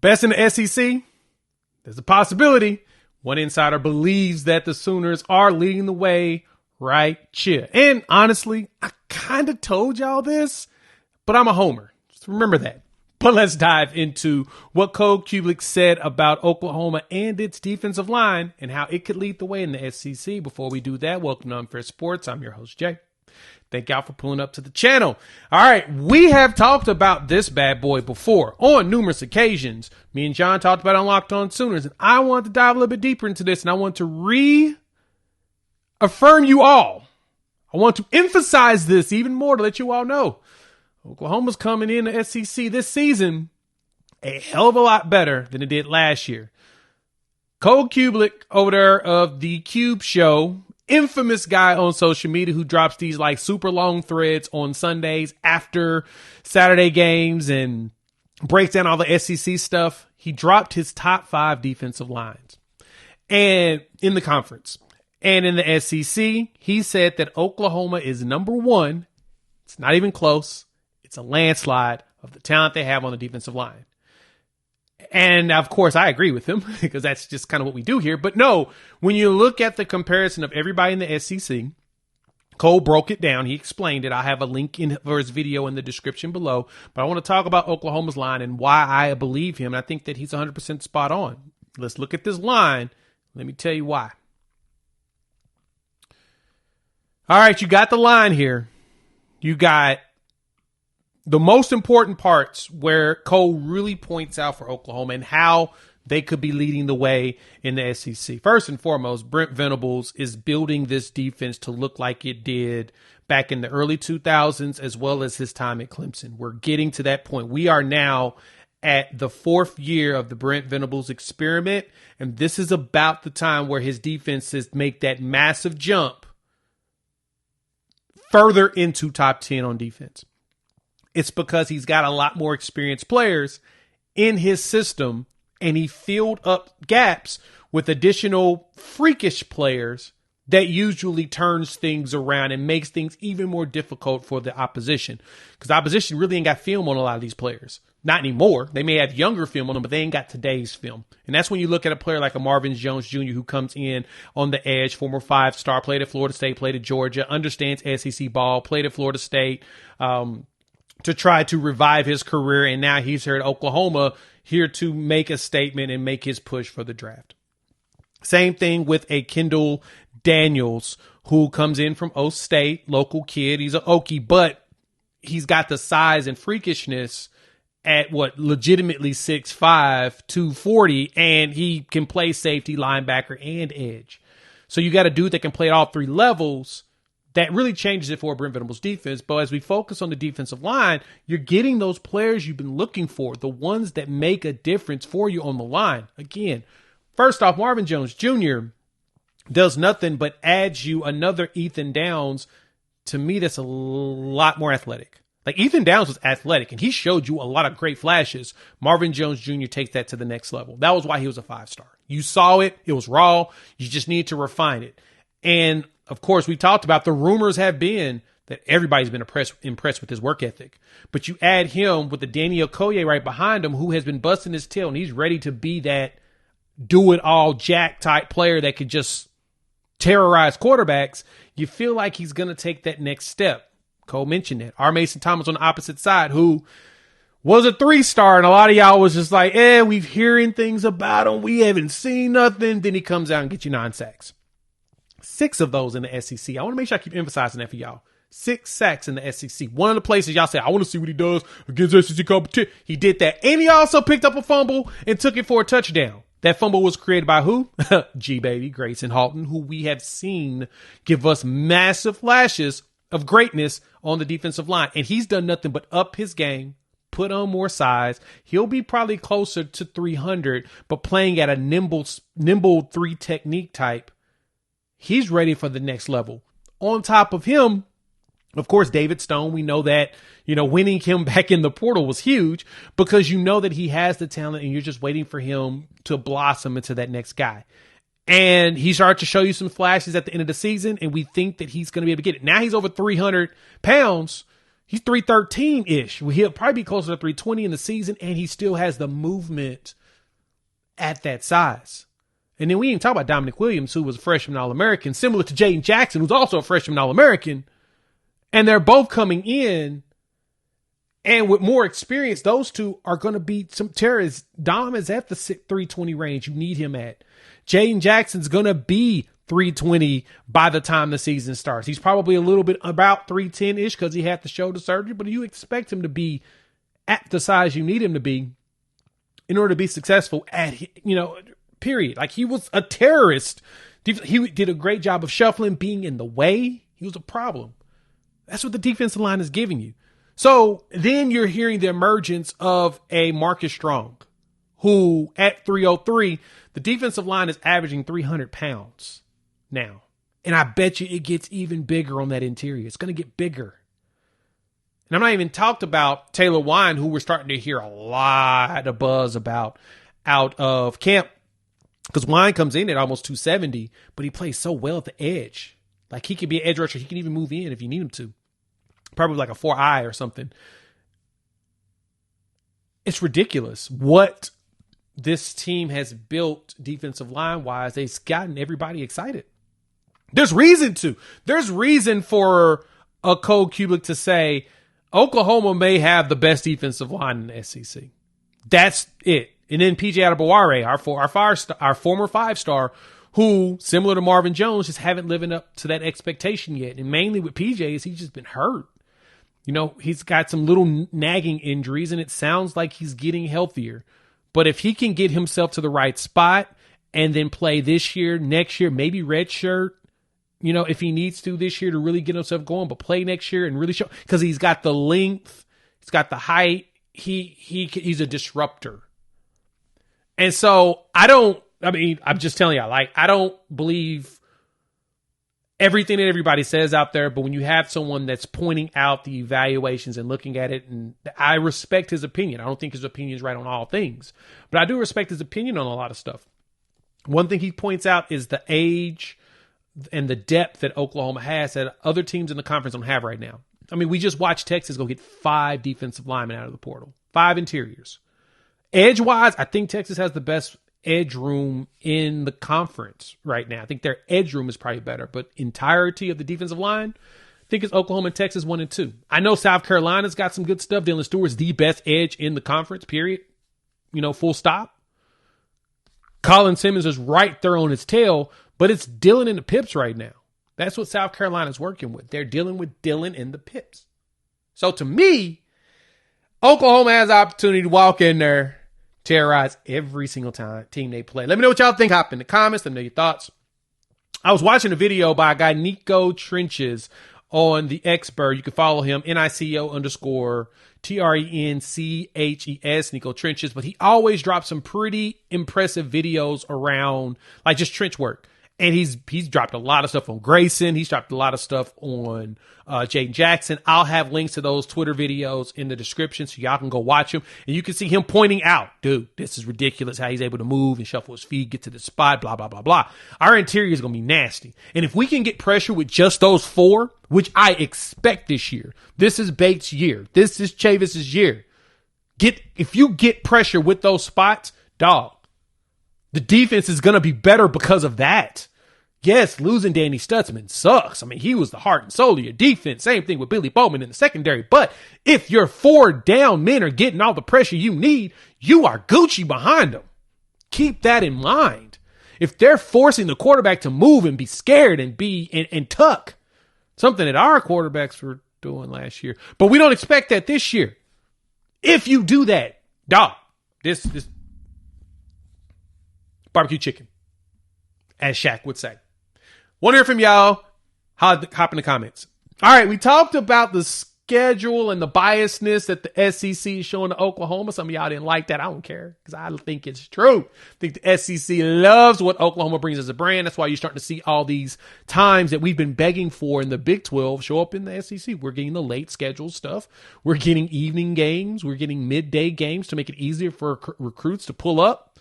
Best in the SEC? There's a possibility. One insider believes that the Sooners are leading the way right here. And honestly, I kind of told y'all this, but I'm a homer. Just remember that. But let's dive into what Cole Cubelics said about Oklahoma and its defensive line and how it could lead the way in the SEC. Before we do that, welcome to Unfair Sports. I'm your host, Jay. Thank y'all for pulling up to the channel. All right, we have talked about this bad boy before on numerous occasions. Me and John talked about it on Locked On Sooners, and I want to dive a little bit deeper into this, and I want to reaffirm you all. I want to emphasize this even more to let you all know. Oklahoma's coming in the SEC this season a hell of a lot better than it did last year. Cole Cubelic over there of the Cube Show, infamous guy on social media who drops these like super long threads on Sundays after Saturday games and breaks down all the SEC stuff. He dropped his top 5 defensive lines and in the conference. And in the SEC, he said that Oklahoma is number 1. It's not even close. It's a landslide of the talent they have on the defensive line. And of course, I agree with him because that's just kind of what we do here. But no, when you look at the comparison of everybody in the SEC, Cole broke it down. He explained it. I have a link for his video in the description below. But I want to talk about Oklahoma's line and why I believe him. And I think that he's 100% spot on. Let's look at this line. Let me tell you why. All right, you got the line here. You got the most important parts where Cole really points out for Oklahoma and how they could be leading the way in the SEC. First and foremost, Brent Venables is building this defense to look like it did back in the early 2000s, as well as his time at Clemson. We're getting to that point. We are now at the 4th year of the Brent Venables experiment, and this is about the time where his defenses make that massive jump further into top 10 on defense. It's because he's got a lot more experienced players in his system, and he filled up gaps with additional freakish players that usually turns things around and makes things even more difficult for the opposition. Because the opposition really ain't got film on a lot of these players. Not anymore. They may have younger film on them, but they ain't got today's film. And that's when you look at a player like a Marvin Jones Jr. who comes in on the edge, former 5-star, played at Florida State, played at Georgia, understands SEC ball, played at Florida State, to try to revive his career, and now he's here at Oklahoma, here to make a statement and make his push for the draft. Same thing with a Kendall Daniels, who comes in from O State, local kid. He's an Okie, but he's got the size and freakishness at legitimately 6'5", 240, and he can play safety, linebacker, and edge. So you got a dude that can play at all 3 levels. That really changes it for Brent Venables' defense. But as we focus on the defensive line, you're getting those players you've been looking for, the ones that make a difference for you on the line. Again, first off, Marvin Jones Jr. does nothing but adds you another Ethan Downs. To me, that's a lot more athletic. Like, Ethan Downs was athletic, and he showed you a lot of great flashes. Marvin Jones Jr. takes that to the next level. That was why he was a 5-star. You saw it. It was raw. You just need to refine it. And of course, we talked about the rumors have been that everybody's been impressed with his work ethic. But you add him with the Danny Okoye right behind him, who has been busting his tail, and he's ready to be that do-it-all Jack type player that could just terrorize quarterbacks. You feel like he's going to take that next step. Cole mentioned it. R. Mason Thomas on the opposite side, who was a 3-star, and a lot of y'all was just like, we're hearing things about him. We haven't seen nothing. Then he comes out and gets you 9 sacks. 6 of those in the SEC. I want to make sure I keep emphasizing that for y'all. 6 sacks in the SEC. One of the places y'all say, I want to see what he does against SEC competition. He did that. And he also picked up a fumble and took it for a touchdown. That fumble was created by who? G-Baby, Grayson Halton, who we have seen give us massive flashes of greatness on the defensive line. And he's done nothing but up his game, put on more size. He'll be probably closer to 300, but playing at a nimble 3 technique type. He's ready for the next level. On top of him, of course, David Stone, we know that, winning him back in the portal was huge because you know that he has the talent and you're just waiting for him to blossom into that next guy. And he started to show you some flashes at the end of the season, and we think that he's going to be able to get it. Now he's over 300 pounds. He's 313-ish. He'll probably be closer to 320 in the season, and he still has the movement at that size. And then we didn't talk about Dominic Williams, who was a freshman All-American, similar to Jaden Jackson, who's also a freshman All-American. And they're both coming in, and with more experience, those two are going to be some terrorists. Dom is at the 320 range you need him at. Jaden Jackson's going to be 320 by the time the season starts. He's probably a little bit about 310-ish because he had the shoulder surgery, but you expect him to be at the size you need him to be in order to be successful at, period. Like, he was a terrorist. He did a great job of shuffling, being in the way. He was a problem. That's what the defensive line is giving you. So then you're hearing the emergence of a Marcus Strong, who at 303, the defensive line is averaging 300 pounds now. And I bet you it gets even bigger on that interior. It's going to get bigger. And I'm not even talked about Taylor Wine, who we're starting to hear a lot of buzz about out of camp. Because Wine comes in at almost 270, but he plays so well at the edge. Like, he could be an edge rusher. He can even move in if you need him to. Probably like a 4-eye or something. It's ridiculous what this team has built defensive line-wise. They've gotten everybody excited. There's reason to. There's reason for a Cole Cubelic to say Oklahoma may have the best defensive line in the SEC. That's it. And then PJ Adebaware, our former 5-star, who, similar to Marvin Jones, just haven't lived up to that expectation yet. And mainly with PJ is he's just been hurt. He's got some little nagging injuries, and it sounds like he's getting healthier. But if he can get himself to the right spot and then play this year, next year, maybe redshirt, if he needs to this year to really get himself going, but play next year and really show, because he's got the length, he's got the height, he's a disruptor. And so I'm just telling you, I don't believe everything that everybody says out there, but when you have someone that's pointing out the evaluations and looking at it, and I respect his opinion. I don't think his opinion is right on all things, but I do respect his opinion on a lot of stuff. One thing he points out is the age and the depth that Oklahoma has that other teams in the conference don't have right now. We just watched Texas go get 5 defensive linemen out of the portal, 5 interiors. Edge-wise, I think Texas has the best edge room in the conference right now. I think their edge room is probably better, but entirety of the defensive line, I think it's Oklahoma and Texas 1 and 2. I know South Carolina's got some good stuff. Dylan Stewart's the best edge in the conference, period. Full stop. Colin Simmons is right there on his tail, but it's Dylan and the Pips right now. That's what South Carolina's working with. They're dealing with Dylan and the Pips. So to me, Oklahoma has the opportunity to walk in there, terrorize every single team they play. Let me know what y'all think. Hop in the comments. Let me know your thoughts. I was watching a video by a guy, Nico Trenches, on the Xbird. You can follow him, NICO_TRENCHES, Nico Trenches. But he always drops some pretty impressive videos around, like, just trench work. And he's dropped a lot of stuff on Grayson. He's dropped a lot of stuff on Jaden Jackson. I'll have links to those Twitter videos in the description so y'all can go watch them. And you can see him pointing out, dude, this is ridiculous how he's able to move and shuffle his feet, get to the spot, blah, blah, blah, blah. Our interior is going to be nasty. And if we can get pressure with just those 4, which I expect this year, this is Bates' year. This is Chavis's year. If you get pressure with those spots, dog, the defense is going to be better because of that. Yes, losing Danny Stutzman sucks. He was the heart and soul of your defense. Same thing with Billy Bowman in the secondary. But if your 4 down men are getting all the pressure you need, you are Gucci behind them. Keep that in mind. If they're forcing the quarterback to move and be scared and and tuck, something that our quarterbacks were doing last year, but we don't expect that this year. If you do that, dog, this barbecue chicken, as Shaq would say. Want to hear from y'all? Hop in the comments. All right, we talked about the schedule and the biasness that the SEC is showing to Oklahoma. Some of y'all didn't like that. I don't care because I think it's true. I think the SEC loves what Oklahoma brings as a brand. That's why you're starting to see all these times that we've been begging for in the Big 12 show up in the SEC. We're getting the late schedule stuff. We're getting evening games. We're getting midday games to make it easier for recruits to pull up.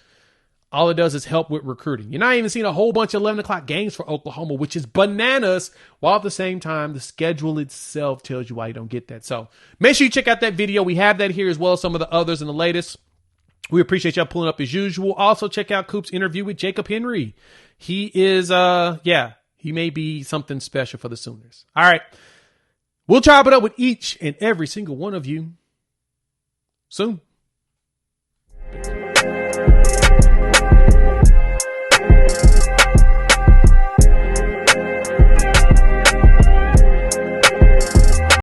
all it does is help with recruiting. You're not even seeing a whole bunch of 11 o'clock games for Oklahoma, which is bananas, while at the same time, the schedule itself tells you why you don't get that. So make sure you check out that video. We have that here as well as some of the others in the latest. We appreciate y'all pulling up as usual. Also, check out Coop's interview with Jacob Henry. He is, he may be something special for the Sooners. All right. We'll chop it up with each and every single one of you soon.